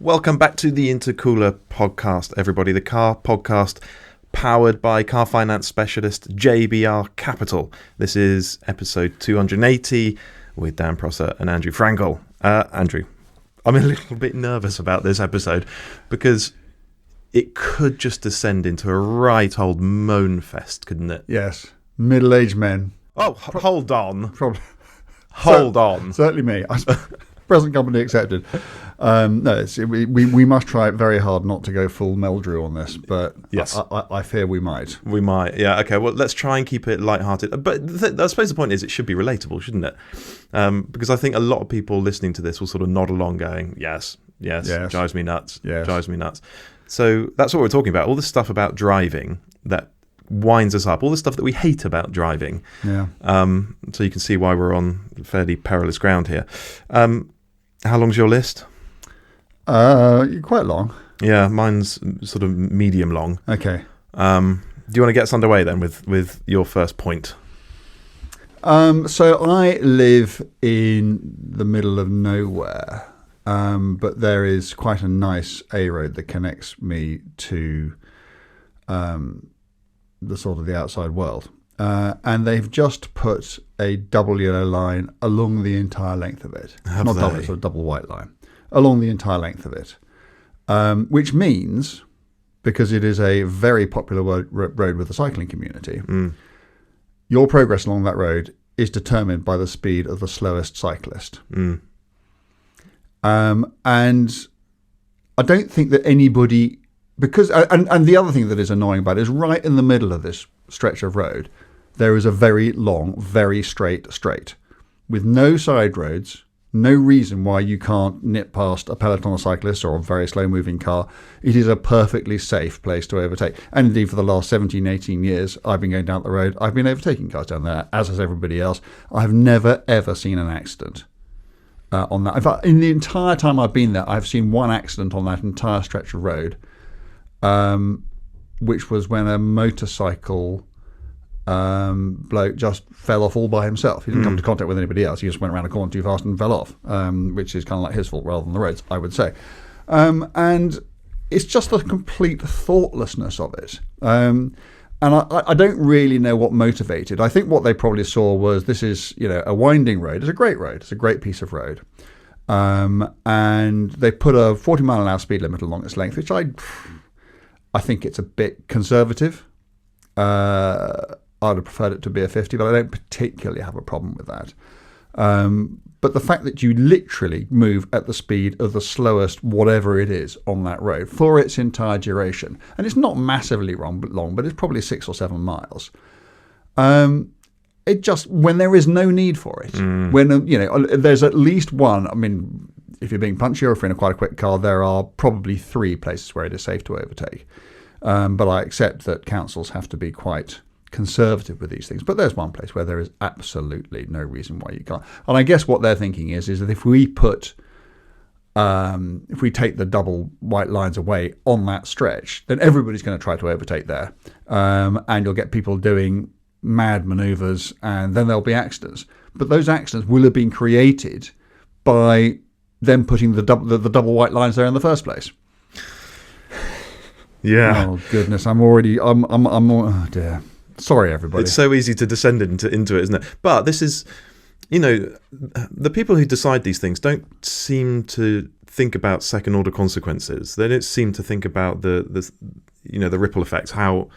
Welcome back to the Intercooler podcast, everybody. The car podcast powered by car finance specialist JBR Capital. This is episode 280 with Dan Prosser and Andrew Frankel. Andrew, I'm a little bit nervous about this episode because it could just descend into a right old moan fest, couldn't it? Yes. Middle-aged men. Oh, hold on. Probably. Hold on. Certainly me. Present company accepted. No, we must try very hard not to go full Meldrew on this, but yes. I fear we might. We might, yeah. Okay, well, let's try and keep it lighthearted. But I suppose the point is it should be relatable, shouldn't it? Because I think a lot of people listening to this will sort of nod along going, yes, drives me nuts, drives me nuts. So that's what we're talking about, all the stuff about driving that winds us up, all the stuff that we hate about driving. Yeah. So you can see why we're on fairly perilous ground here. How long's your list? Quite long. Yeah, mine's sort of medium long. Okay. Do you want to get us underway then with your first point? So I live in the middle of nowhere, but there is quite a nice A road that connects me to the sort of the outside world. And they've just put a double yellow line along the entire length of it. Not double, it's a double white line. Along the entire length of it. Which means, because it is a very popular road with the cycling community, your progress along that road is determined by the speed of the slowest cyclist. And I don't think that anybody... Because and the other thing that is annoying about it is right in the middle of this stretch of road, there is a very long, very straight with no side roads, no reason why you can't nip past a peloton of cyclists or a very slow-moving car. It is a perfectly safe place to overtake. And indeed, for the last 17, 18 years, I've been going down the road. I've been overtaking cars down there, as has everybody else. I've never, ever seen an accident on that. In fact, in the entire time I've been there, I've seen one accident on that entire stretch of road, which was when a motorcycle bloke just fell off all by himself. He didn't come into contact with anybody else. He just went around a corner too fast and fell off, which is kind of like his fault rather than the roads, I would say. And it's just the complete thoughtlessness of it. And I don't really know what motivated. I think what they probably saw was this is, a winding road. It's a great road. It's a great piece of road. And they put a 40 mile an hour speed limit along its length, which I think it's a bit conservative. I'd have preferred it to be a 50, but I don't particularly have a problem with that. But the fact that you literally move at the speed of the slowest whatever it is on that road for its entire duration, and it's not massively long, but it's probably 6 or 7 miles. It just, when there is no need for it, when there's at least one. I mean, if you're being punchy or if you're in quite a quick car, there are probably 3 places where it is safe to overtake. But I accept that councils have to be quite conservative with these things. But there's one place where there is absolutely no reason why you can't. And I guess what they're thinking is that if we take the double white lines away on that stretch, then everybody's going to try to overtake there. And you'll get people doing mad manoeuvres, and then there'll be accidents. But those accidents will have been created by them putting the double white lines there in the first place. Yeah. Oh goodness, oh dear. Sorry, everybody. It's so easy to descend into it, isn't it? But this is, the people who decide these things don't seem to think about second order consequences. They don't seem to think about the ripple effects, how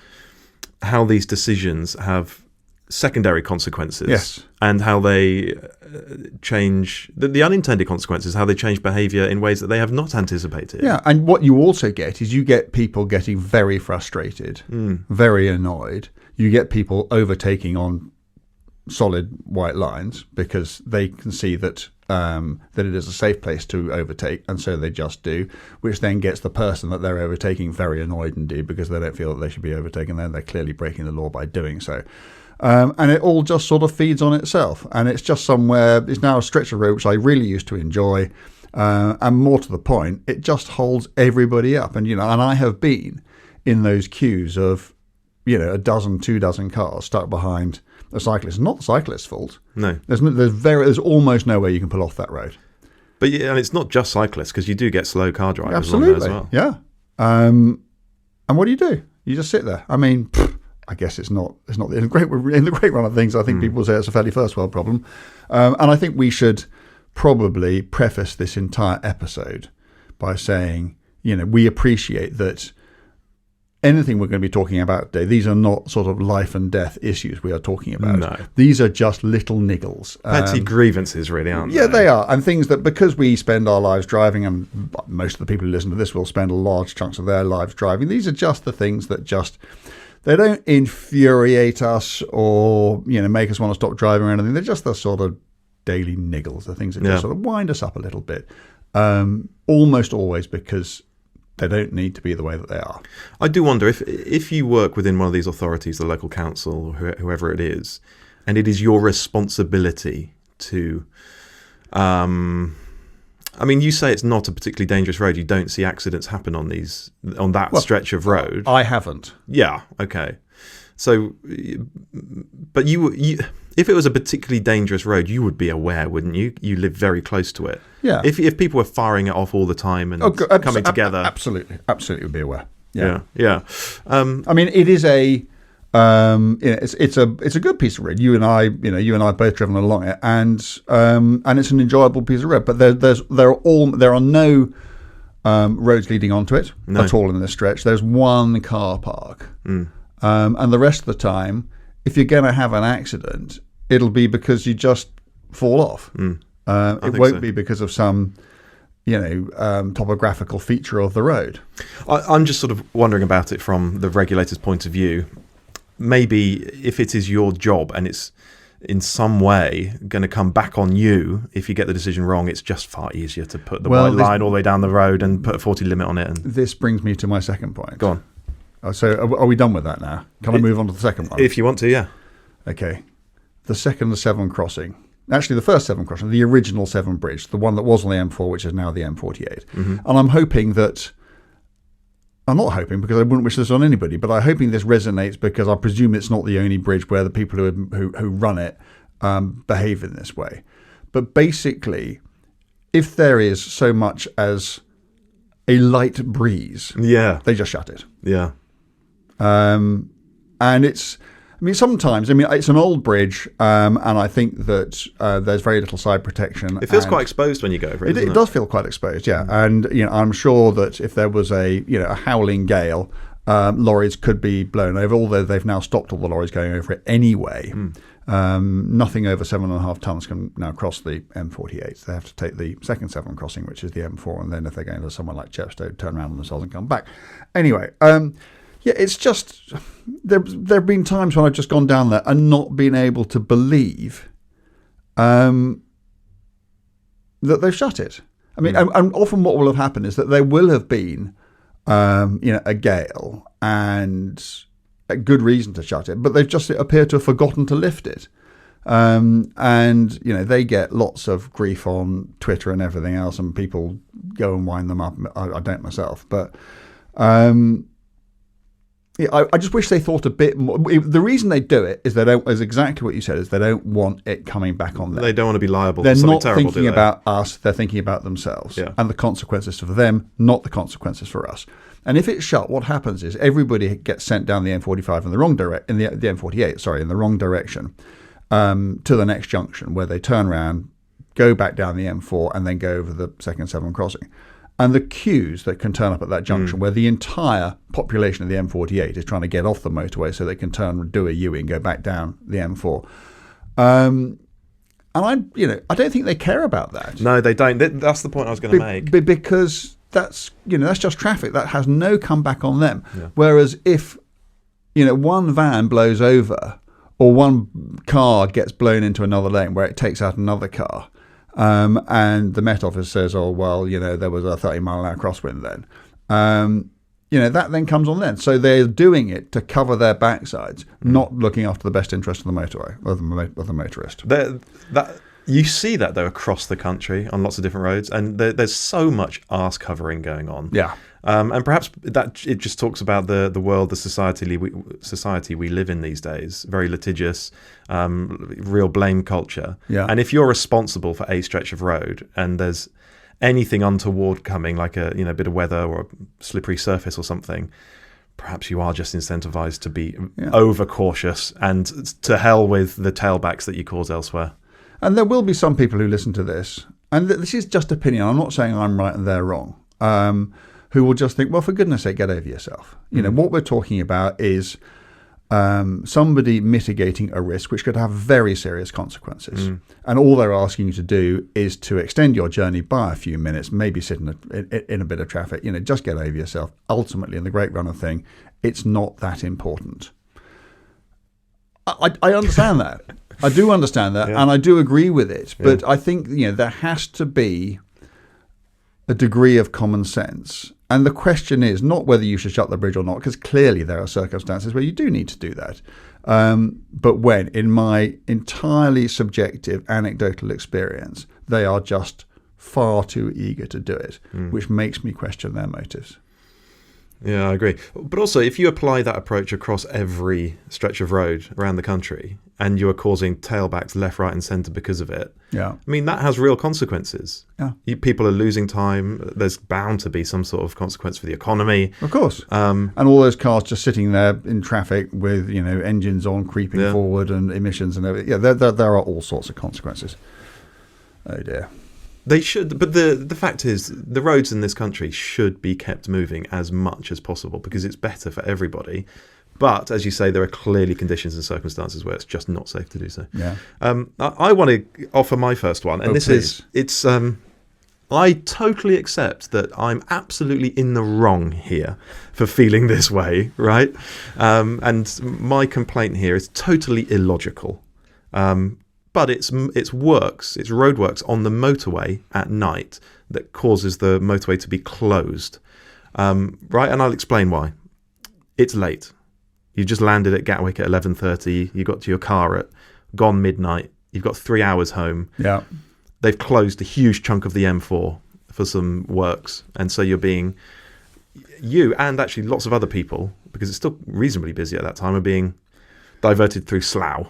these decisions have secondary consequences. Yes. And how they change the unintended consequences, how they change behaviour in ways that they have not anticipated. Yeah, and what you also get is you get people getting very frustrated, very annoyed. You get people overtaking on solid white lines because they can see that it is a safe place to overtake, and so they just do, which then gets the person that they're overtaking very annoyed indeed because they don't feel that they should be overtaken. Then they're clearly breaking the law by doing so. And it all just sort of feeds on itself. And it's just somewhere, it's now a stretch of road which I really used to enjoy. And more to the point, it just holds everybody up. And, and I have been in those queues of, a dozen, 2 dozen cars stuck behind a cyclist. Not the cyclist's fault. No. There's almost no way you can pull off that road. But yeah, and it's not just cyclists, because you do get slow car drivers Absolutely. on there as well. Yeah. And what do? You just sit there. I mean, I guess it's not in the great run of things. I think people say it's a fairly first world problem, and I think we should probably preface this entire episode by saying, we appreciate that anything we're going to be talking about today, these are not sort of life and death issues we are talking about. No. These are just little niggles. Petty grievances, really, aren't they? Yeah, they are. And things that, because we spend our lives driving, and most of the people who listen to this will spend large chunks of their lives driving, these are just the things that they don't infuriate us or, make us want to stop driving or anything. They're just the sort of daily niggles, the things that just sort of wind us up a little bit. Almost always because they don't need to be the way that they are. I do wonder if you work within one of these authorities, the local council, or whoever it is, and it is your responsibility to... you say it's not a particularly dangerous road. You don't see accidents happen on that stretch of road. I haven't. Yeah, okay. So, but you if it was a particularly dangerous road, you would be aware, wouldn't you? You live very close to it. Yeah. If people were firing it off all the time and coming together, absolutely would be aware. Yeah. It is a it's a good piece of road. You and I both driven along it, and it's an enjoyable piece of road. But there are no roads leading onto it at all in this stretch. There's one car park, and the rest of the time, if you're going to have an accident, it'll be because you just fall off. It won't be because of some topographical feature of the road. I'm just sort of wondering about it from the regulator's point of view. Maybe if it is your job and it's in some way going to come back on you if you get the decision wrong, it's just far easier to put the white line all the way down the road and put a 40 limit on it. And this brings me to my second point. Go on. So are we done with that now? Can I move on to the second one? If you want to, yeah. Okay. The second Severn crossing. Actually, the first Severn crossing, the original Severn Bridge, the one that was on the M4, which is now the M48. And I'm not hoping because I wouldn't wish this on anybody, but I'm hoping this resonates because I presume it's not the only bridge where the people who run it behave in this way. But basically, if there is so much as a light breeze, they just shut it. Yeah. And sometimes, it's an old bridge, and I think that there's very little side protection. It feels quite exposed when you go over it. It does feel quite exposed, yeah. And I'm sure that if there was a howling gale, lorries could be blown over. Although they've now stopped all the lorries going over it anyway. Nothing over 7.5 tons can now cross the M48. So they have to take the second Severn crossing, which is the M4, and then if they're going to somewhere like Chepstow, turn around on themselves and come back. Anyway. It's just there have been times when I've just gone down there and not been able to believe that they've shut it. And often what will have happened is that there will have been a gale and a good reason to shut it, but they've just appeared to have forgotten to lift it. They get lots of grief on Twitter and everything else, and people go and wind them up. I don't myself, but I just wish they thought a bit more. The reason they do it is is exactly what you said, is they don't want it coming back on them. They don't want to be liable They're for something not terrible, thinking about us, they're thinking about themselves and the consequences for them, not the consequences for us. And if it's shut, what happens is everybody gets sent down the M45 in the wrong the M48, sorry, in the wrong direction to the next junction where they turn around, go back down the M4 and then go over the second Severn crossing. And the queues that can turn up at that junction where the entire population of the M48 is trying to get off the motorway so they can turn and do a U and go back down the M4. And I don't think they care about that. No, they don't. That's the point I was going to make. Because that's just traffic. That has no comeback on them. Yeah. Whereas if, one van blows over or one car gets blown into another lane where it takes out another car, and the Met Office says, oh, well, there was a 30-mile-an-hour crosswind then. That then comes on then. So they're doing it to cover their backsides, not looking after the best interest of the motorway, of the motorist. You see that, though, across the country on lots of different roads, and there's so much arse covering going on. Yeah. And perhaps that it just talks about the world, the society we live in these days, very litigious, real blame culture. Yeah. And if you're responsible for a stretch of road and there's anything untoward coming, like a bit of weather or a slippery surface or something, perhaps you are just incentivized to be over cautious and to hell with the tailbacks that you cause elsewhere. And there will be some people who listen to this, and this is just opinion. I'm not saying I'm right and they're wrong. Who will just think, well, for goodness sake, get over yourself. What we're talking about is somebody mitigating a risk which could have very serious consequences. And all they're asking you to do is to extend your journey by a few minutes, maybe sit in a bit of traffic, just get over yourself. Ultimately, in the great runner thing, it's not that important. I understand that. I do understand that, and I do agree with it. But I think, there has to be a degree of common sense. And the question is not whether you should shut the bridge or not, because clearly there are circumstances where you do need to do that. But when, in my entirely subjective anecdotal experience, they are just far too eager to do it, which makes me question their motives. Yeah, I agree. But also, if you apply that approach across every stretch of road around the country and you are causing tailbacks left, right and centre because of it, that has real consequences. People are losing time. There's bound to be some sort of consequence for the economy. Of course. And all those cars just sitting there in traffic with, engines on, creeping forward and emissions and everything. Yeah, there are all sorts of consequences. Oh, dear. They should, but the fact is, the roads in this country should be kept moving as much as possible because it's better for everybody. But as you say, there are clearly conditions and circumstances where it's just not safe to do so. Yeah. I want to offer my first one, and I totally accept that I'm absolutely in the wrong here for feeling this way, right? And my complaint here is totally illogical. But it's roadworks on the motorway at night that causes the motorway to be closed, right? And I'll explain why. It's late. You just landed at Gatwick at 11:30. You got to your car at gone midnight. You've got 3 hours home. Yeah. They've closed a huge chunk of the M4 for some works, and so you and actually lots of other people, because it's still reasonably busy at that time, are being diverted through Slough.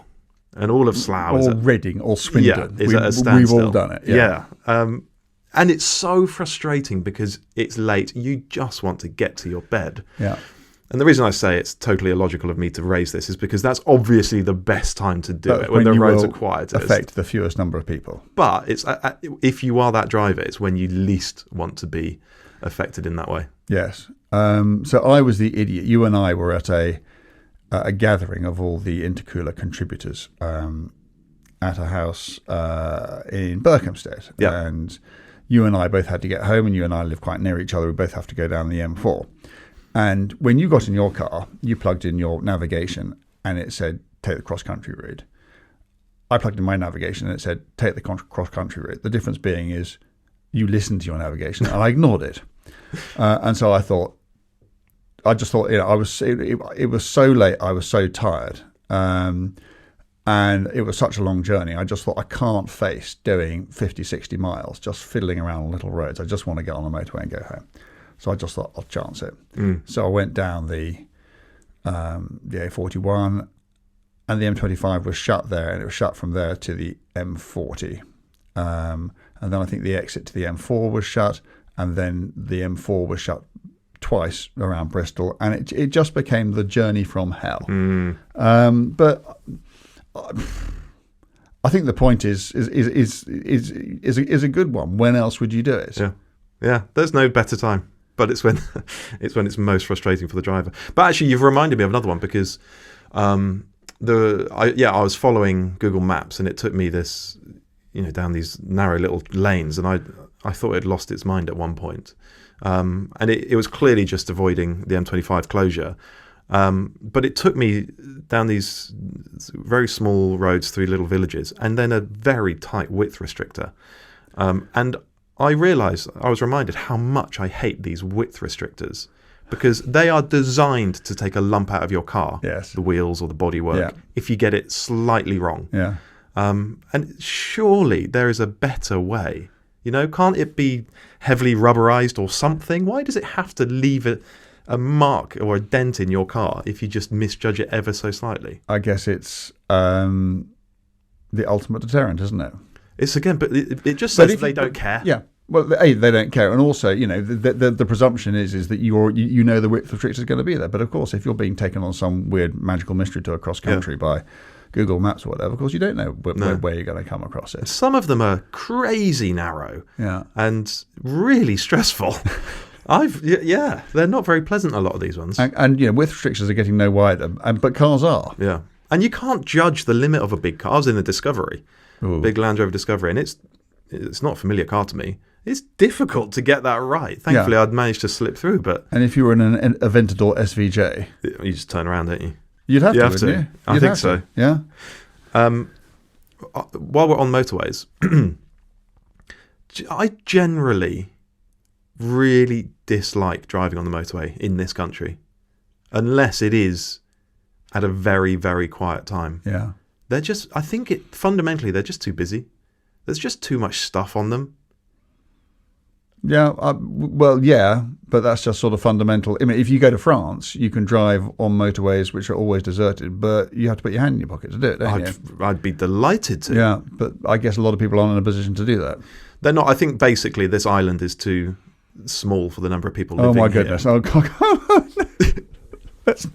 And all of Slough or Reading or Swindon. Is at a standstill. We've all done it. Yeah. And it's so frustrating because it's late. You just want to get to your bed. Yeah. And the reason I say it's totally illogical of me to raise this is because that's obviously the best time to do it, when the roads are quietest. Affect the fewest number of people. But it's if you are that driver, it's when you least want to be affected in that way. Yes. So I was the idiot. You and I were at a gathering of all the Intercooler contributors at a house in Berkhamsted. Yeah. And you and I both had to get home, and you and I live quite near each other. We both have to go down the M4. And when you got in your car, you plugged in your navigation and it said, take the cross-country route. I plugged in my navigation and it said, take the cross-country route. The difference being is you listened to your navigation and I ignored it. And so I just thought, it was so late, I was so tired, and it was such a long journey. I just thought, I can't face doing 50, 60 miles, just fiddling around on little roads. I just want to get on the motorway and go home. So I just thought, I'll chance it. So I went down the A41, and the M25 was shut there, and it was shut from there to the M40. And then I think the exit to the M4 was shut, and then the M4 was shut twice around Bristol, and it just became the journey from hell. But I think the point is a good one. When else would you do it? Yeah. There's no better time, but it's when it's most frustrating for the driver. But actually, you've reminded me of another one because I was following Google Maps, and it took me this down these narrow little lanes, and I thought it had lost its mind at one point. And it was clearly just avoiding the M25 closure. But it took me down these very small roads through little villages and then a very tight width restrictor. And I was reminded how much I hate these width restrictors because they are designed to take a lump out of your car, yes, the wheels or the bodywork, if you get it slightly wrong. Yeah. And surely there is a better way. Can't it be heavily rubberized or something? Why does it have to leave a mark or a dent in your car if you just misjudge it ever so slightly? I guess it's the ultimate deterrent, isn't it? It's again, but it just says they don't care. Yeah. Well, they don't care, and also, the presumption is that you know the width restrictor is going to be there. But of course, if you're being taken on some weird magical mystery tour across country by Google Maps or whatever, of course you don't know where you're going to come across it. Some of them are crazy narrow, and really stressful. They're not very pleasant. A lot of these ones, and width restrictions are getting no wider, but cars are. Yeah, and you can't judge the limit of a big car. I was in the Discovery, big Land Rover Discovery, and it's not a familiar car to me. It's difficult to get that right. Thankfully, I'd managed to slip through. And if you were in an Aventador SVJ, you just turn around, don't you? You'd have to, wouldn't you? I think so. Yeah. While we're on motorways, I generally really dislike driving on the motorway in this country, unless it is at a very, very quiet time. Yeah. Fundamentally, they're just too busy. There's just too much stuff on them. Yeah, but that's just sort of fundamental. I mean, if you go to France, you can drive on motorways which are always deserted, but you have to put your hand in your pocket to do it, don't you? I'd be delighted to. Yeah, but I guess a lot of people aren't in a position to do that. They're not. I think basically this island is too small for the number of people living here. Oh, my goodness. Oh, God. Let's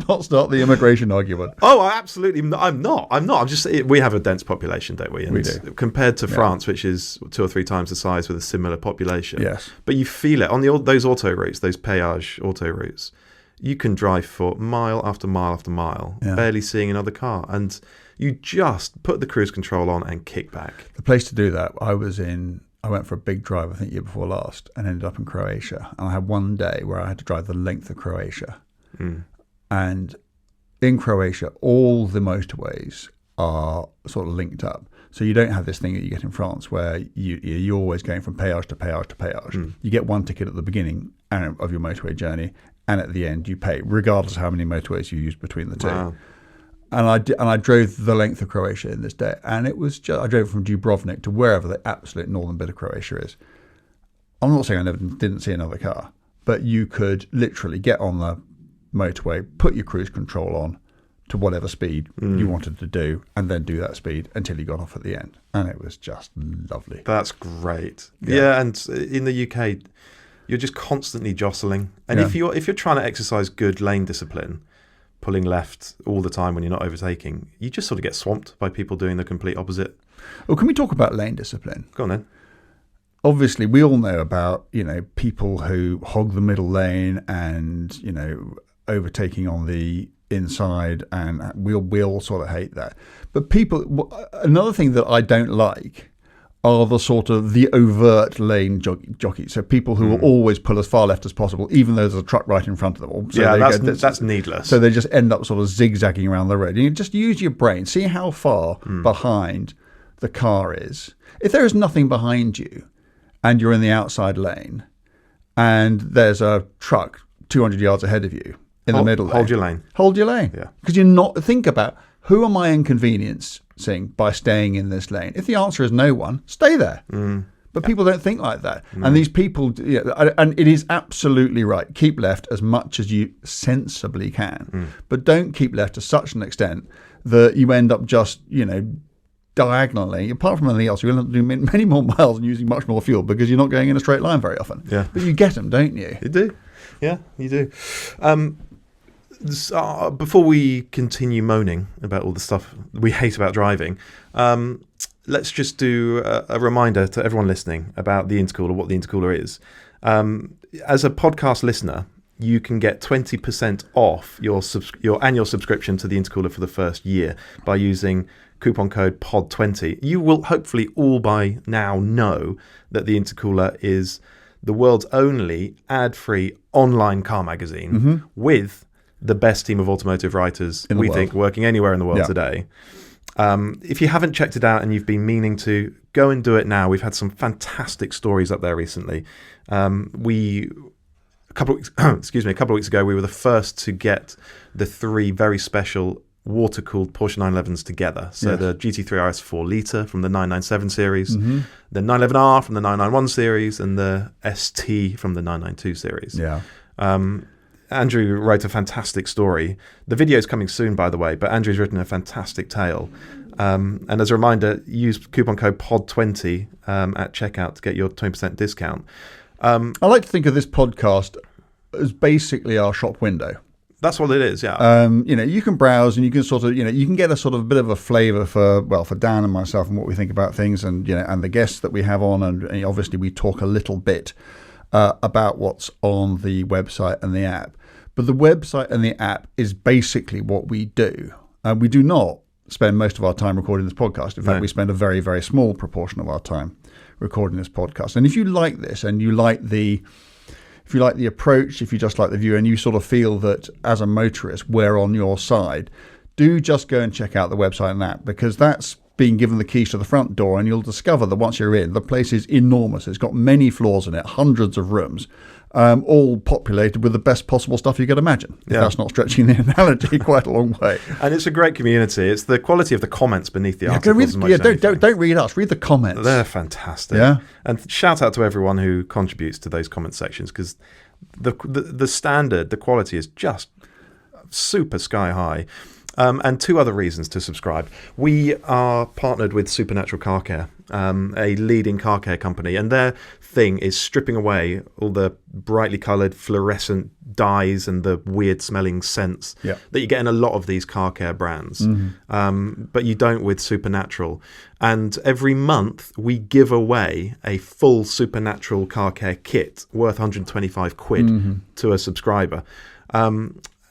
not start the immigration argument. Oh, I'm not. I'm just. We have a dense population, don't we? And we do. Compared to France, which is 2 or 3 times the size with a similar population. Yes. But you feel it on those auto routes, those péage auto routes. You can drive for mile after mile after mile, barely seeing another car, and you just put the cruise control on and kick back. The place to do that, I went for a big drive, I think year before last, and ended up in Croatia. And I had one day where I had to drive the length of Croatia. And in Croatia, all the motorways are sort of linked up. So you don't have this thing that you get in France where you're always going from péage to péage to péage. You get one ticket at the beginning of your motorway journey, and at the end you pay, regardless of how many motorways you use between the two. Wow. And I drove the length of Croatia in this day, and it was I drove from Dubrovnik to wherever the absolute northern bit of Croatia is. I'm not saying I didn't see another car, but you could literally get on the motorway, put your cruise control on to whatever speed you wanted to do, and then do that speed until you got off at the end, and it was just lovely. That's great. Yeah, and in the UK, you're just constantly jostling, and if you're trying to exercise good lane discipline, pulling left all the time when you're not overtaking, you just sort of get swamped by people doing the complete opposite. Well, can we talk about lane discipline? Go on then. Obviously, we all know about people who hog the middle lane and overtaking on the inside, and we all sort of hate that. But another thing that I don't like are the overt lane jockeys. So people who will always pull as far left as possible, even though there's a truck right in front of them. So that's needless. So they just end up sort of zigzagging around the road. You just use your brain, see how far behind the car is. If there is nothing behind you and you're in the outside lane and there's a truck 200 yards ahead of you in the middle lane. Hold your lane. Yeah. Because think about, who am I inconveniencing by staying in this lane? If the answer is no one, stay there. But people don't think like that. And these people, and it is absolutely right. Keep left as much as you sensibly can. But don't keep left to such an extent that you end up just, diagonally. Apart from anything else, you end up doing many more miles and using much more fuel because you're not going in a straight line very often. Yeah. But you get them, don't you? You do. Yeah, you do. Before we continue moaning about all the stuff we hate about driving, let's just do a reminder to everyone listening about the Intercooler, what the Intercooler is. As a podcast listener, you can get 20% off your annual subscription to the Intercooler for the first year by using coupon code POD20. You will hopefully all by now know that the Intercooler is the world's only ad-free online car magazine with the best team of automotive writers, we think, working anywhere in the world today. If you haven't checked it out and you've been meaning to, go and do it now. We've had some fantastic stories up there recently. A couple of weeks ago, we were the first to get the 3 very special water-cooled Porsche 911s together. So the GT3 RS 4 litre from the 997 series, the 911R from the 991 series, and the ST from the 992 series. Yeah. Andrew wrote a fantastic story. The video is coming soon, by the way, but Andrew's written a fantastic tale. And as a reminder, use coupon code POD20 at checkout to get your 20% discount. I like to think of this podcast as basically our shop window. That's what it is, yeah. You can browse and you can sort of, you can get a sort of bit of a flavour for Dan and myself and what we think about things, and and the guests that we have on, and obviously we talk a little bit about what's on the website and the app. But the website and the app is basically what we do. We do not spend most of our time recording this podcast. In fact, we spend a very, very small proportion of our time recording this podcast. And if you like this and you like if you like the approach, if you just like the view, and you sort of feel that as a motorist we're on your side, do just go and check out the website and app, because that's being given the keys to the front door, and you'll discover that once you're in, the place is enormous. It's got many floors in it, hundreds of rooms, all populated with the best possible stuff you could imagine. If that's not stretching the analogy quite a long way. And it's a great community. It's the quality of the comments beneath the articles. Don't read us. Read the comments. They're fantastic. Yeah. And shout out to everyone who contributes to those comment sections, because the standard, the quality is just super sky high. And two other reasons to subscribe. We are partnered with Supernatural Car Care, a leading car care company, and their thing is stripping away all the brightly coloured fluorescent dyes and the weird smelling scents that you get in a lot of these car care brands, but you don't with Supernatural. And every month we give away a full Supernatural car care kit worth 125 quid to a subscriber.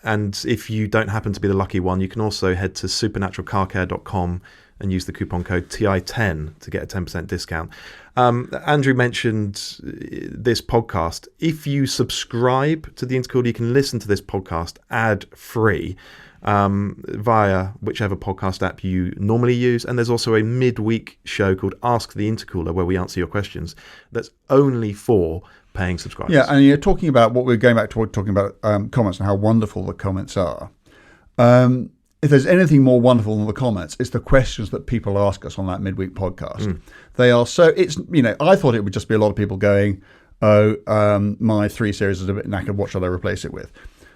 And if you don't happen to be the lucky one, you can also head to supernaturalcarcare.com and use the coupon code TI10 to get a 10% discount. Andrew mentioned this podcast. If you subscribe to the Intercooler, you can listen to this podcast ad-free via whichever podcast app you normally use. And there's also a midweek show called Ask the Intercooler, where we answer your questions. That's only for paying subscribers. Yeah, and you're talking about what we're going back to talking about comments and how wonderful the comments are. If there's anything more wonderful than the comments, it's the questions that people ask us on that midweek podcast. They are so, I thought it would just be a lot of people going, my 3 Series is a bit knackered, what shall I replace it with?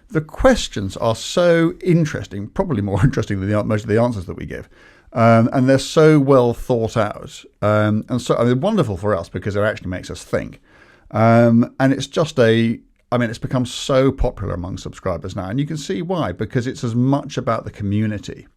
The questions are so interesting, probably more interesting than most of the answers that we give. And they're so well thought out. And so they're wonderful for us because it actually makes us think. And it's just it's become so popular among subscribers now, and you can see why, because it's as much about the community.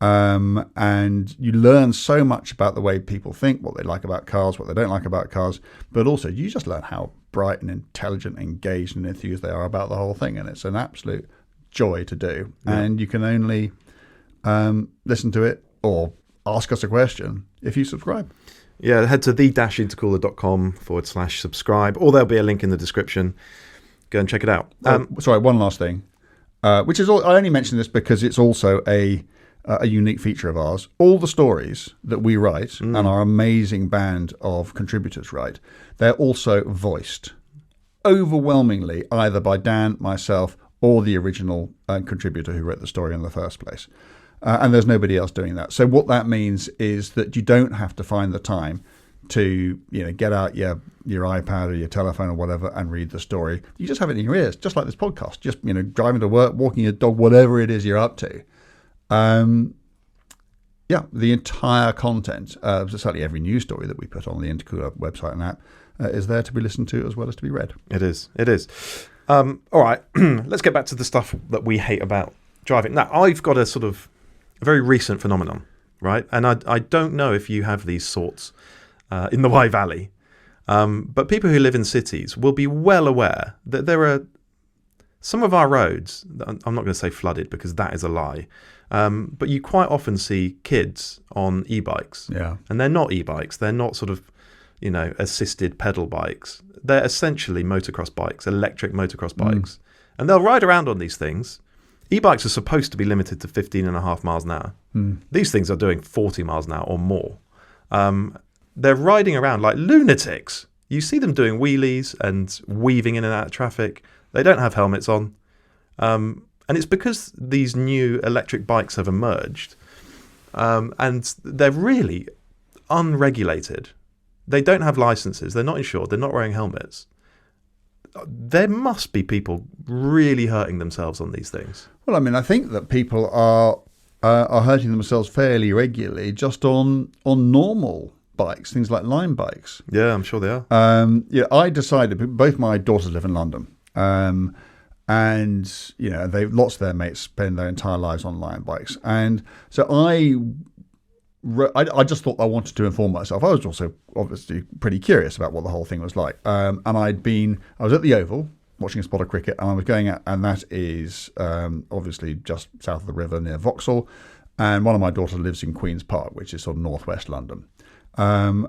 And you learn so much about the way people think, what they like about cars, what they don't like about cars, but also you just learn how bright and intelligent, engaged and enthused they are about the whole thing. And it's an absolute joy to do. Yeah. And you can only listen to it or ask us a question if you subscribe. Yeah, head to the-intercooler.com/subscribe, or there'll be a link in the description. Go and check it out. Sorry, one last thing, which is I only mention this because it's also a unique feature of ours. All the stories that we write and our amazing band of contributors write, they're also voiced overwhelmingly either by Dan, myself, or the original contributor who wrote the story in the first place. And there's nobody else doing that. So what that means is that you don't have to find the time to get out your iPad or your telephone or whatever and read the story. You just have it in your ears, just like this podcast. Just driving to work, walking your dog, whatever it is you're up to. The entire content, certainly every news story that we put on the Intercooler website and app is there to be listened to as well as to be read. It is. All right, let's get back to the stuff that we hate about driving. Now, I've got a sort of very recent phenomenon, right? And I don't know if you have these sorts in the Wye Valley, but people who live in cities will be well aware that there are some of our roads, I'm not going to say flooded because that is a lie, but you quite often see kids on e-bikes. Yeah. And they're not e-bikes. They're not sort of, assisted pedal bikes. They're essentially motocross bikes, electric motocross bikes. And they'll ride around on these things. E-bikes are supposed to be limited to 15.5 miles an hour. These things are doing 40 miles an hour or more. They're riding around like lunatics. You see them doing wheelies and weaving in and out of traffic. They don't have helmets on. And it's because these new electric bikes have emerged. And they're really unregulated. They don't have licenses. They're not insured. They're not wearing helmets. There must be people really hurting themselves on these things. Well, I think that people are are hurting themselves fairly regularly just on normal bikes, things like line bikes. Yeah, I'm sure they are. I decided, both my daughters live in London, and lots of their mates spend their entire lives on line bikes, and so I just thought I wanted to inform myself. I was also obviously pretty curious about what the whole thing was like, and I was at the Oval watching a spot of cricket, and I was going out, and that is obviously just south of the river near Vauxhall, and one of my daughters lives in Queen's Park, which is sort of northwest London. And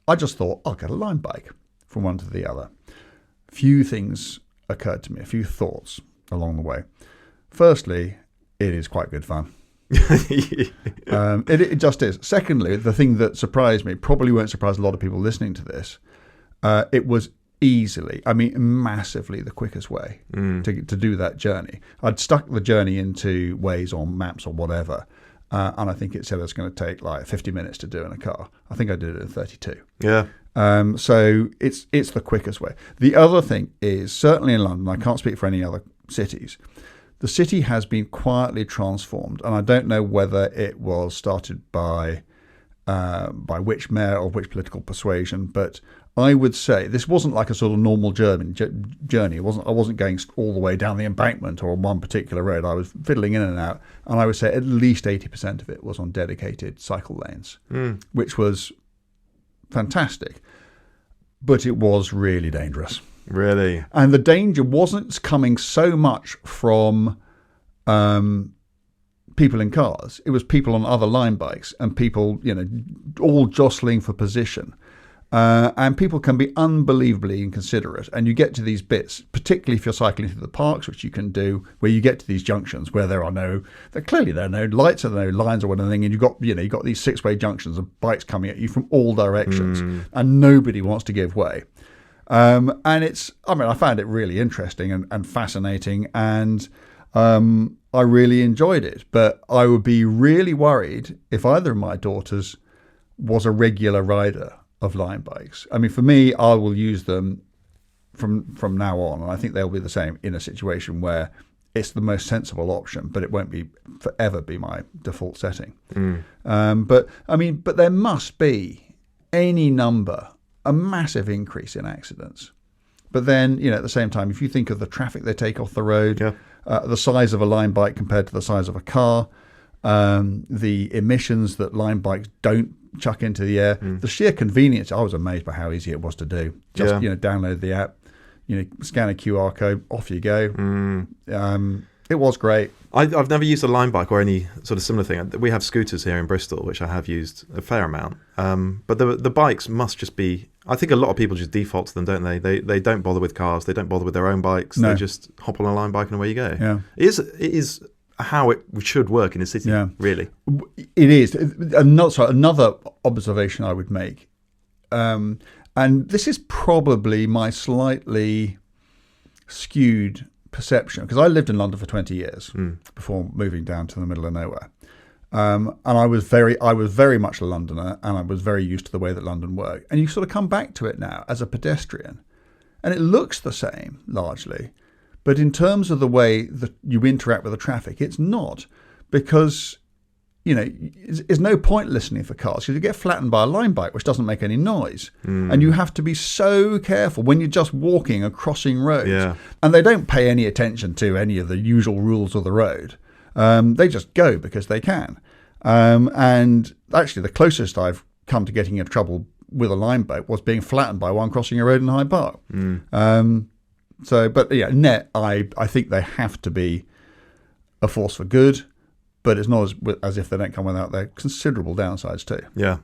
I just thought, I'll get a line bike from one to the other. Few things occurred to me, a few thoughts along the way. Firstly, it is quite good fun. It just is. Secondly, the thing that surprised me, probably won't surprise a lot of people listening to this, it was massively the quickest way to do that journey. I'd stuck the journey into Waze or Maps or whatever, and I think it said it's going to take like 50 minutes to do in a car. I think I did it in 32. Yeah. So it's the quickest way. The other thing is, certainly in London, I can't speak for any other cities, the city has been quietly transformed, and I don't know whether it was started by which mayor or which political persuasion, but I would say this wasn't like a sort of normal journey. I wasn't going all the way down the embankment or on one particular road. I was fiddling in and out, and I would say at least 80% of it was on dedicated cycle lanes, which was fantastic. But it was really dangerous. Really? And the danger wasn't coming so much from people in cars. It was people on other line bikes and people, all jostling for position. And people can be unbelievably inconsiderate. And you get to these bits, particularly if you're cycling through the parks, which you can do, where you get to these junctions where there are no lights or no lines or anything. And you've got these 6-way junctions of bikes coming at you from all directions, and nobody wants to give way. And I found it really interesting and fascinating, and I really enjoyed it. But I would be really worried if either of my daughters was a regular rider of line bikes. I mean, for me, I will use them from now on, and I think they'll be the same in a situation where it's the most sensible option, but it won't forever be my default setting. But there must be a massive increase in accidents. But then, at the same time, if you think of the traffic they take off the road, the size of a line bike compared to the size of a car, the emissions that line bikes don't chuck into the air, the sheer convenience, I was amazed by how easy it was to do. Just, download the app, scan a QR code, off you go. It was great. I've never used a line bike or any sort of similar thing. We have scooters here in Bristol, which I have used a fair amount. But the bikes must just be, I think a lot of people just default to them, don't they? They don't bother with cars. They don't bother with their own bikes. No. They just hop on a line bike and away you go. Yeah. It is how it should work in a city, really. It is. Another observation I would make, and this is probably my slightly skewed perception, because I lived in London for 20 years before moving down to the middle of nowhere, and I was very much a Londoner, and I was very used to the way that London worked. And you sort of come back to it now as a pedestrian, and it looks the same largely. But in terms of the way that you interact with the traffic, it's not, because, there's no point listening for cars, because you get flattened by a line bike, which doesn't make any noise. And you have to be so careful when you're just walking and crossing roads. Yeah. And they don't pay any attention to any of the usual rules of the road. They just go because they can. And actually, the closest I've come to getting into trouble with a line bike was being flattened by one crossing a road in Hyde Park. Net, I think they have to be a force for good, but it's not as if they don't come without their considerable downsides too. Yeah.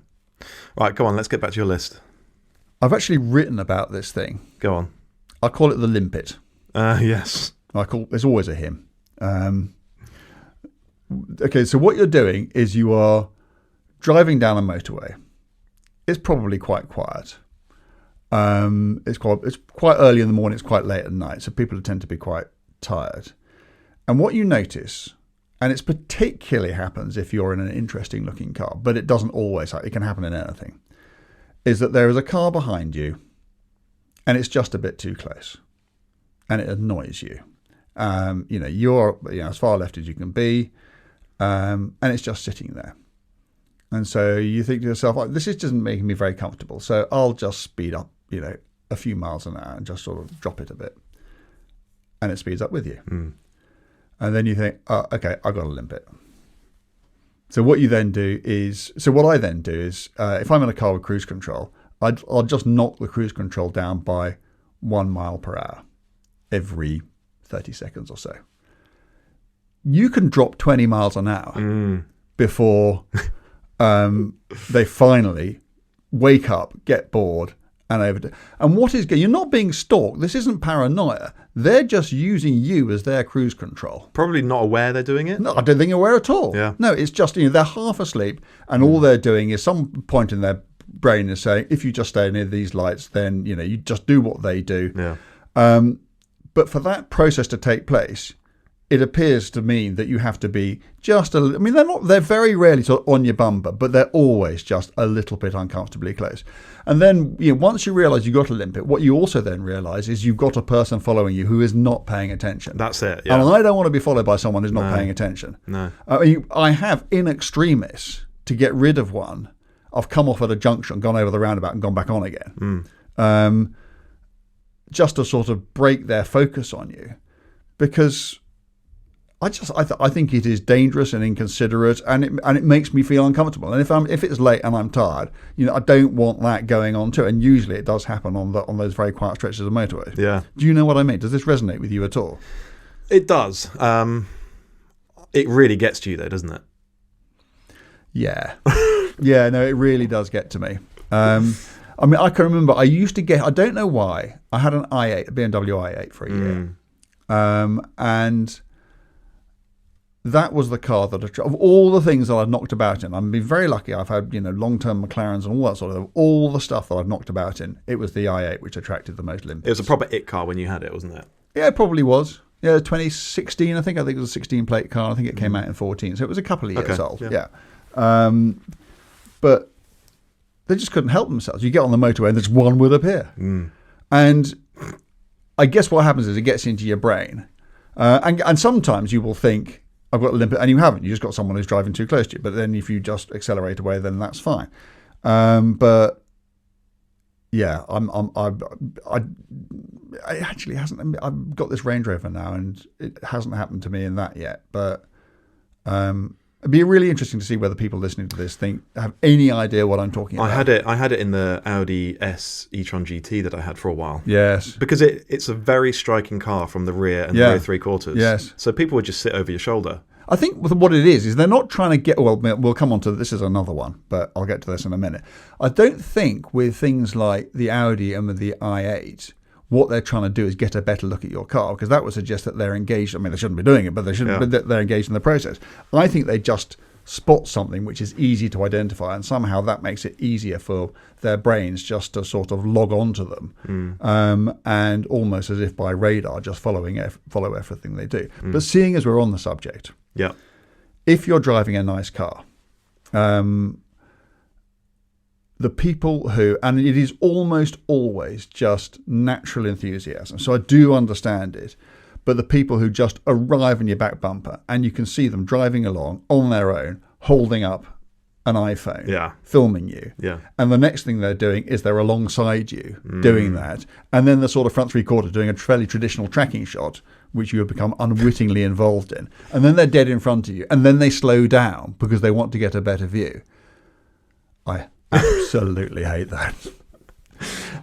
Right, go on, let's get back to your list. I've actually written about this thing. Go on. I call it the limpet. Yes. There's always a him. Okay, so what you're doing is you are driving down a motorway. It's probably quite quiet. It's quite early in the morning, it's quite late at night, so people tend to be quite tired. And what you notice, and it particularly happens if you're in an interesting looking car, but it doesn't always, it can happen in anything, is that there is a car behind you and it's just a bit too close and it annoys you. You're as far left as you can be, and it's just sitting there. And so you think to yourself, like, this is just making me very comfortable. So I'll just speed up, a few miles an hour and just sort of drop it a bit. And it speeds up with you. Mm. And then you think, oh, okay, I've got to limp it. So what I then do is, if I'm in a car with cruise control, I'll just knock the cruise control down by 1 mile per hour every 30 seconds or so. You can drop 20 miles an hour before they finally wake up, get bored, and overdo. And you're not being stalked. This isn't paranoia. They're just using you as their cruise control. Probably not aware they're doing it. No, I don't think they're aware at all. Yeah. No, it's just, they're half asleep, and all they're doing is some point in their brain is saying, if you just stay near these lights, then, you just do what they do. Yeah. But for that process to take place, it appears to mean that you have to be just they're very rarely sort of on your bumper, but they're always just a little bit uncomfortably close. And then, once you realise you've got to limp it, what you also then realise is you've got a person following you who is not paying attention. That's it. Yeah. And I don't want to be followed by someone who's not paying attention. No. I have, in extremis, to get rid of one, I've come off at a junction, gone over the roundabout and gone back on again. Just to sort of break their focus on you. Because I think it is dangerous and inconsiderate, and it makes me feel uncomfortable. And if it's late and I'm tired, I don't want that going on too. And usually it does happen on those very quiet stretches of motorway. Yeah. Do you know what I mean? Does this resonate with you at all? It does. It really gets to you though, doesn't it? Yeah. Yeah. No, it really does get to me. I can remember I used to get. I don't know why. I had an i8, a BMW i8 for a year, and that was the car that, of all the things that I've knocked about in, I've been very lucky. I've had, long-term McLarens and all that sort of, all the stuff that I've knocked about in, it was the i8 which attracted the most limpets. It was a proper it car when you had it, wasn't it? Yeah, it probably was. Yeah, 2016, I think it was a 16 plate car. I think it came out in 14, so it was a couple of years old. Yeah. But they just couldn't help themselves. You get on the motorway and there's one would appear. And I guess what happens is it gets into your brain. And sometimes you will think, I've got to limp it, and you haven't. You just got someone who's driving too close to you. But then if you just accelerate away, then that's fine. But yeah, it actually hasn't. I've got this Range Rover now, and it hasn't happened to me in that yet. But it'd be really interesting to see whether people listening to this have any idea what I'm talking about. I had it in the Audi S e-tron GT that I had for a while. Yes. Because it's a very striking car from the rear and the rear three-quarters. Yes. So people would just sit over your shoulder. I think what it is they're not trying to get... Well, we'll come on to... This is another one, but I'll get to this in a minute. I don't think with things like the Audi and with the i8... what they're trying to do is get a better look at your car, because that would suggest that they're engaged. I mean, they shouldn't be doing it, but they shouldn't. But they're engaged in the process. I think they just spot something which is easy to identify, and somehow that makes it easier for their brains just to sort of log on to them, and almost as if by radar, just follow everything they do. But seeing as we're on the subject, if you're driving a nice car, the people who, and it is almost always just natural enthusiasm, so I do understand it, but the people who just arrive in your back bumper and you can see them driving along on their own, holding up an iPhone, filming you, and the next thing they're doing is they're alongside you doing that, and then the sort of front three-quarter doing a fairly traditional tracking shot, which you have become unwittingly involved in, and then they're dead in front of you, and then they slow down because they want to get a better view. I absolutely hate that.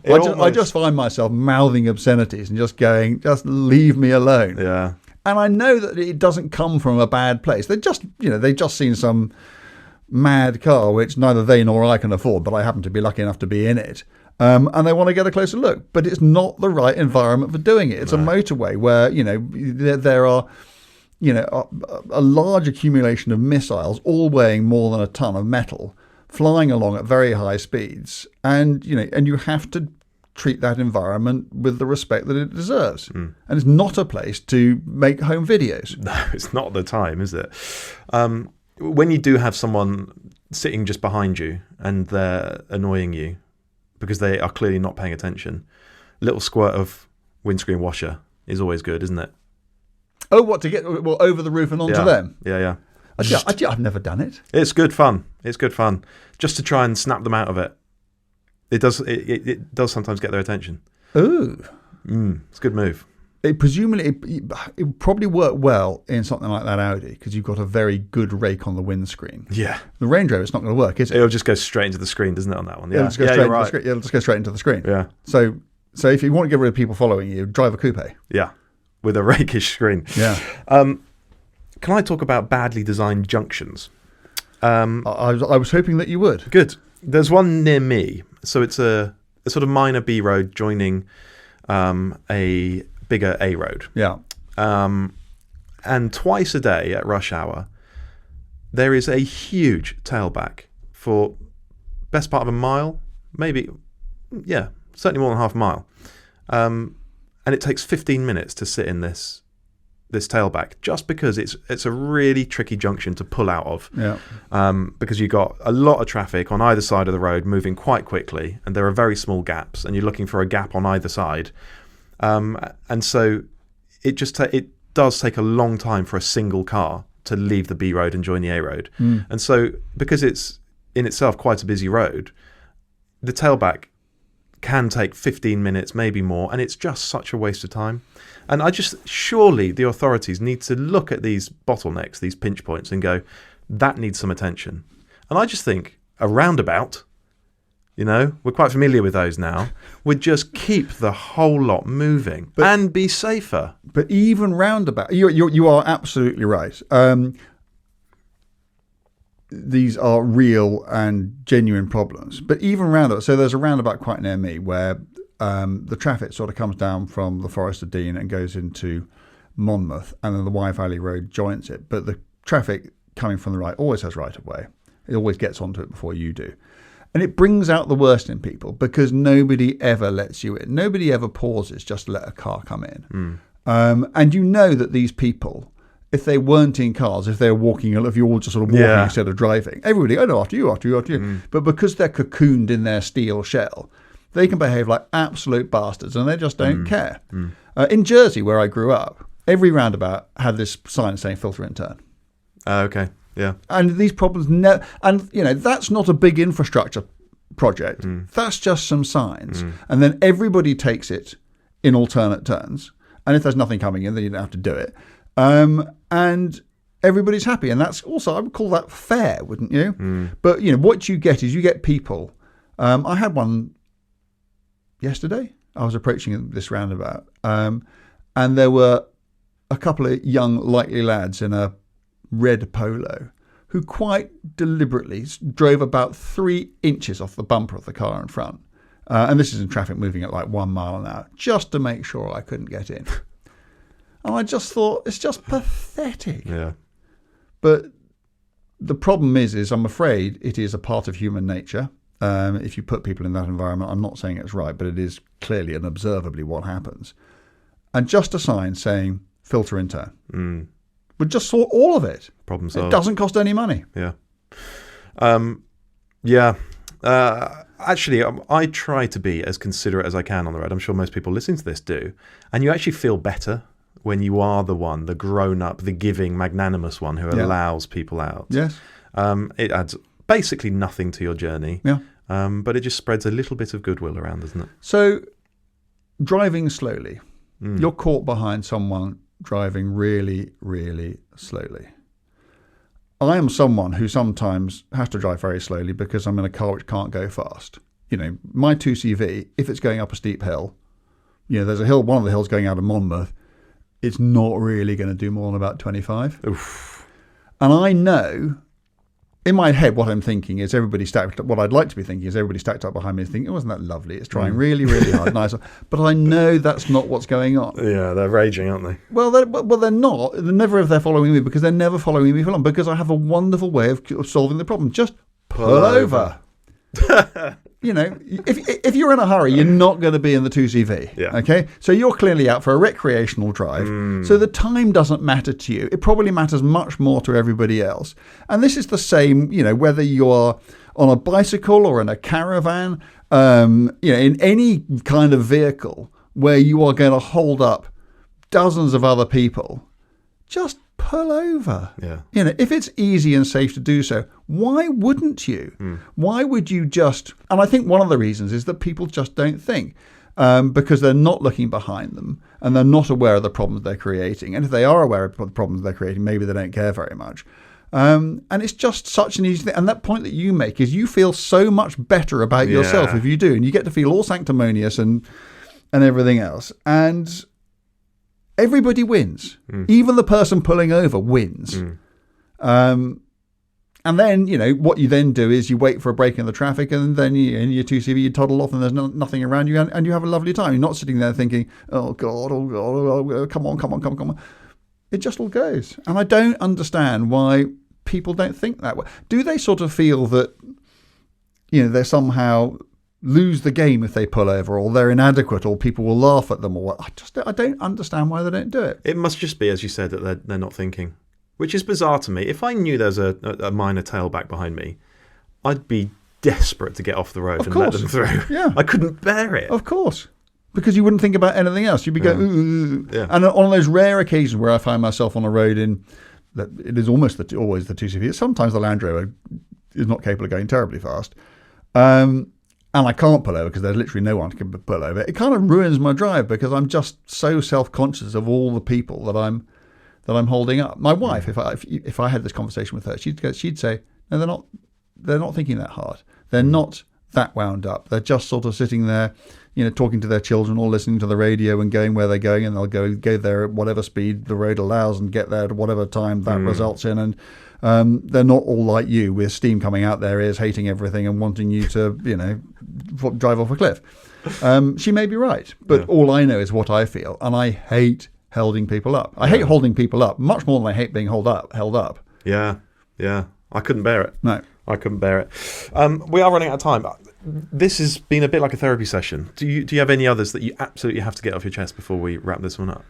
I just find myself mouthing obscenities and just going, just leave me alone. Yeah. And I know that it doesn't come from a bad place. They've just seen some mad car which neither they nor I can afford, but I happen to be lucky enough to be in it. And they want to get a closer look, but it's not the right environment for doing it. It's a motorway where, there are, a large accumulation of missiles, all weighing more than a ton of metal, flying along at very high speeds, and you have to treat that environment with the respect that it deserves. And it's not a place to make home videos. No, it's not the time, is it? When you do have someone sitting just behind you and they're annoying you because they are clearly not paying attention, a little squirt of windscreen washer is always good, isn't it? Oh, what, to get over the roof and onto them? Yeah. I've never done it. It's good fun. It's good fun. Just to try and snap them out of it. It does sometimes get their attention. Ooh. It's a good move. It would probably work well in something like that Audi because you've got a very good rake on the windscreen. Yeah. The Range Rover, it's not going to work, is it? It'll just go straight into the screen, doesn't it, on that one? Yeah, It'll just go straight into the screen. It'll just go straight into the screen. Yeah. So if you want to get rid of people following you, drive a coupe. Yeah. With a rakish screen. Yeah. Can I talk about badly designed junctions? I was hoping that you would. Good. There's one near me. So it's a sort of minor B road joining a bigger A road. Yeah. And twice a day at rush hour, there is a huge tailback for best part of a mile, maybe, yeah, certainly more than half a mile. And it takes 15 minutes to sit in this tailback just because it's a really tricky junction to pull out of. Yeah. Because you've got a lot of traffic on either side of the road moving quite quickly, and there are very small gaps, and you're looking for a gap on either side. And so it does take a long time for a single car to leave the B road and join the A road. And so because it's in itself quite a busy road, the tailback can take 15 minutes, maybe more, and it's just such a waste of time. And surely the authorities need to look at these bottlenecks, these pinch points, and go, that needs some attention. And I just think a roundabout, we're quite familiar with those now, would just keep the whole lot moving and be safer. But even roundabout, you are absolutely right. These are real and genuine problems. But even roundabout, so there's a roundabout quite near me where the traffic sort of comes down from the Forest of Dean and goes into Monmouth, and then the Wye Valley Road joins it. But the traffic coming from the right always has right of way. It always gets onto it before you do. And it brings out the worst in people because nobody ever lets you in. Nobody ever pauses just to let a car come in. And you know that these people, if they weren't in cars, if they're walking, if you're all just sort of walking instead of driving, everybody, no, after you. But because they're cocooned in their steel shell, they can behave like absolute bastards and they just don't care. In Jersey, where I grew up, every roundabout had this sign saying filter and turn. Okay, yeah. And these problems, that's not a big infrastructure project. That's just some signs. And then everybody takes it in alternate turns. And if there's nothing coming in, then you don't have to do it. And everybody's happy. And that's also, I would call that fair, wouldn't you? But, what you get is you get people. I had one yesterday. I was approaching this roundabout. And there were a couple of young, likely lads in a red polo who quite deliberately drove about 3 inches off the bumper of the car in front. And this is in traffic moving at like 1 mile an hour, just to make sure I couldn't get in. And I just thought, it's just pathetic. Yeah. But the problem is I'm afraid it is a part of human nature. If you put people in that environment, I'm not saying it's right, but it is clearly and observably what happens. And just a sign saying filter in turn would just sort all of it. Problem solved. It doesn't cost any money. Yeah. Actually, I try to be as considerate as I can on the road. I'm sure most people listening to this do. And you actually feel better when you are the one, the grown-up, the giving, magnanimous one who allows people out. Yes. It adds basically nothing to your journey. Yeah. But it just spreads a little bit of goodwill around, doesn't it? So, driving slowly. You're caught behind someone driving really, really slowly. I am someone who sometimes has to drive very slowly because I'm in a car which can't go fast. My 2CV, if it's going up a steep hill, there's a hill, one of the hills going out of Monmouth, it's not really going to do more than about 25. Oof. And I know, in my head, what I'm thinking is what I'd like to be thinking is everybody stacked up behind me is thinking, wasn't that lovely? It's trying really, really hard. Nice. But I know that's not what's going on. Yeah, they're raging, aren't they? Well, they're not. Never if they're following me because they're never following me for long because I have a wonderful way of solving the problem. Just pull over. If you're in a hurry, you're not going to be in the 2CV. Yeah. Okay? So you're clearly out for a recreational drive. So the time doesn't matter to you. It probably matters much more to everybody else. And this is the same, whether you're on a bicycle or in a caravan, in any kind of vehicle where you are going to hold up dozens of other people just pull over. Yeah. If it's easy and safe to do so, why wouldn't you? Why would you just? And I think one of the reasons is that people just don't think. Because they're not looking behind them and they're not aware of the problems they're creating. And if they are aware of the problems they're creating, maybe they don't care very much. And it's just such an easy thing. And that point that you make is you feel so much better about yourself if you do. And you get to feel all sanctimonious and everything else. And everybody wins. Even the person pulling over wins. And then, what you then do is you wait for a break in the traffic and then in your 2CV, you toddle off and there's nothing around you and you have a lovely time. You're not sitting there thinking, oh, God, come on. It just all goes. And I don't understand why people don't think that way. Do they sort of feel that, they somehow lose the game if they pull over or they're inadequate or people will laugh at them or what? I don't understand why they don't do it. It must just be, as you said, that they're not thinking. Which is bizarre to me. If I knew there's a minor tailback behind me, I'd be desperate to get off the road let them through. Yeah. I couldn't bear it. Of course. Because you wouldn't think about anything else. You'd be going, ooh. Yeah. And on those rare occasions where I find myself on a road it is almost always the 2CV. Sometimes the Land Rover is not capable of going terribly fast. And I can't pull over because there's literally no one can pull over. It kind of ruins my drive because I'm just so self-conscious of all the people that I'm holding up. My wife, if I had this conversation with her, she'd say, no, they're not thinking that hard. They're not that wound up. They're just sort of sitting there, talking to their children or listening to the radio and going where they're going, and they'll go there at whatever speed the road allows and get there at whatever time that results in. And they're not all like you with steam coming out their ears, hating everything and wanting you to, drive off a cliff. She may be right, but all I know is what I feel, and I hate holding people up. I hate holding people up much more than I hate being held up. Yeah. I couldn't bear it. No. I couldn't bear it. We are running out of time. This has been a bit like a therapy session. Do you have any others that you absolutely have to get off your chest before we wrap this one up?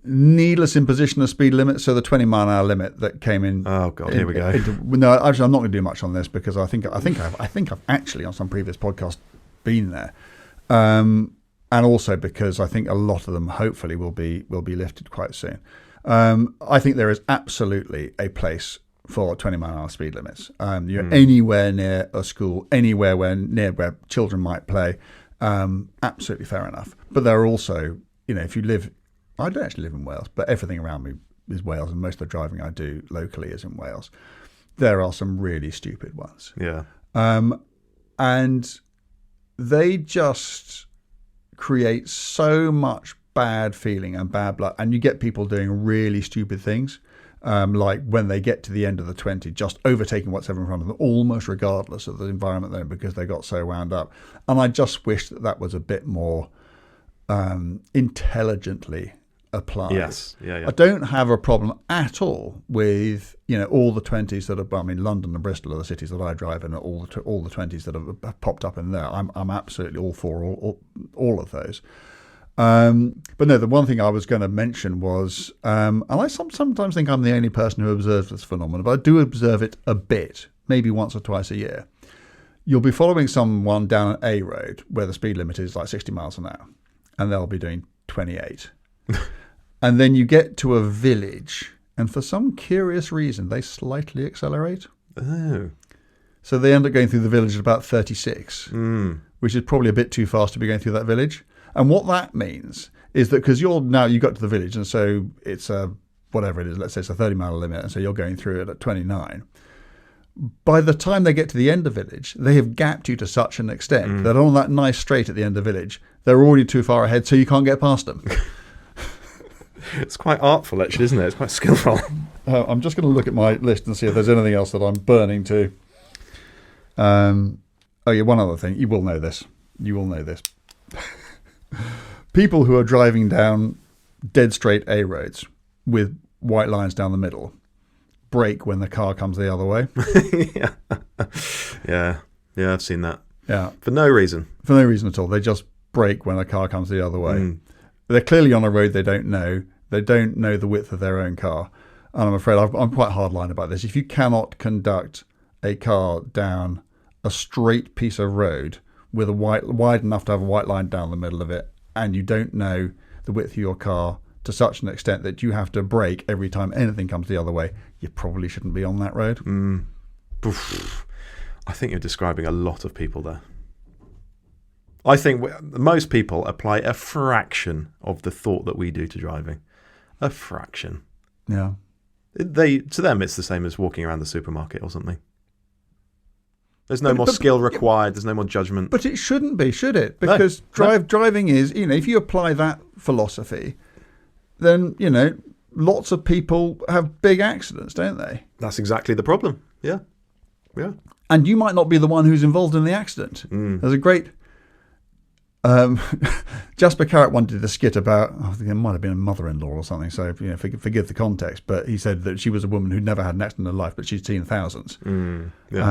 Needless imposition of speed limit. So the 20-mile-an-hour limit that came in. Oh God, here we go. No, actually, I'm not going to do much on this because I think I've actually on some previous podcast been there, and also because I think a lot of them hopefully will be lifted quite soon. I think there is absolutely a place for 20-mile-an-hour speed limits. You're anywhere near a school, anywhere near where children might play, absolutely fair enough. But there are also, if you live, I don't actually live in Wales, but everything around me is Wales, and most of the driving I do locally is in Wales. There are some really stupid ones. Yeah. And they just create so much bad feeling and bad blood, and you get people doing really stupid things, like when they get to the end of the 20, just overtaking what's ever in front of them, almost regardless of the environment they're in, because they got so wound up. And I just wish that was a bit more intelligently applied. Yes. Yeah. I don't have a problem at all with all the 20s that are. I mean, London and Bristol are the cities that I drive in. All the 20s that have popped up in there. I'm absolutely all for all of those. But no, the one thing I was going to mention was, and I sometimes think I'm the only person who observes this phenomenon, but I do observe it a bit, maybe once or twice a year. You'll be following someone down a road where the speed limit is like 60 miles an hour, and they'll be doing 28. And then you get to a village, and for some curious reason, they slightly accelerate. Oh. So they end up going through the village at about 36, which is probably a bit too fast to be going through that village. And what that means is that because you got to the village, and so it's whatever it is, let's say it's a 30-mile limit, and so you're going through it at 29. By the time they get to the end of village, they have gapped you to such an extent that on that nice straight at the end of village, they're already too far ahead, so you can't get past them. It's quite artful, actually, isn't it? It's quite skillful. I'm just going to look at my list and see if there's anything else that I'm burning to. One other thing. You will know this. People who are driving down dead straight A roads with white lines down the middle brake when the car comes the other way. Yeah, I've seen that. Yeah. For no reason at all. They just brake when a car comes the other way. They're clearly on a road they don't know. They don't know the width of their own car. And I'm afraid I'm quite hardline about this. If you cannot conduct a car down a straight piece of road with a wide enough to have a white line down the middle of it, and you don't know the width of your car to such an extent that you have to brake every time anything comes the other way, you probably shouldn't be on that road. I think you're describing a lot of people there. I think most people apply a fraction of the thought that we do to driving. A fraction. Yeah. To them, it's the same as walking around the supermarket or something. There's no more skill required. There's no more judgment. But it shouldn't be, should it? Because driving is, if you apply that philosophy, then, lots of people have big accidents, don't they? That's exactly the problem. Yeah. Yeah. And you might not be the one who's involved in the accident. There's a great... Jasper Carrott wanted a skit about, I think it might have been a mother-in-law or something, so forgive the context, but he said that she was a woman who'd never had an accident in her life, but she'd seen thousands. There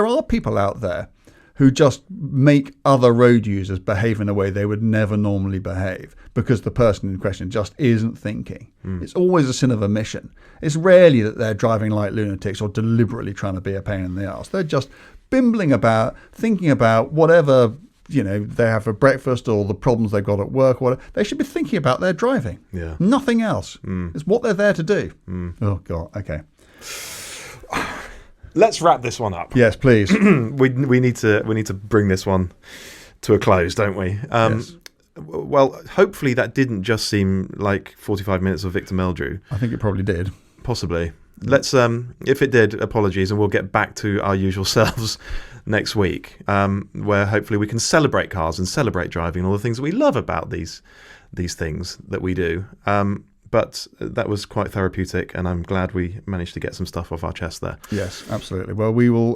are people out there who just make other road users behave in a way they would never normally behave because the person in question just isn't thinking. It's always a sin of omission. It's rarely that they're driving like lunatics or deliberately trying to be a pain in the arse. They're just bimbling about, thinking about whatever they have for breakfast or the problems they've got at work. Or whatever. They should be thinking about their driving. Yeah. Nothing else. It's what they're there to do. Oh God. Okay. Let's wrap this one up. Yes, please. we need to bring this one to a close, don't we? Yes. Well, hopefully that didn't just seem like 45 minutes of Victor Meldrew. I think it probably did. Possibly. Let's if it did, apologies, and we'll get back to our usual selves next week, where hopefully we can celebrate cars and celebrate driving and all the things that we love about these things that we do. But that was quite therapeutic, and I'm glad we managed to get some stuff off our chest there. Yes, absolutely. Well, we will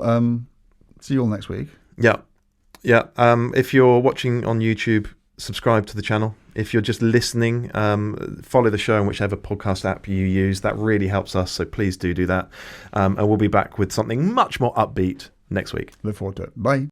see you all next week. Yeah. If you're watching on YouTube, subscribe to the channel. If you're just listening, follow the show on whichever podcast app you use. That really helps us, so please do that. And we'll be back with something much more upbeat next week. Look forward to it. Bye.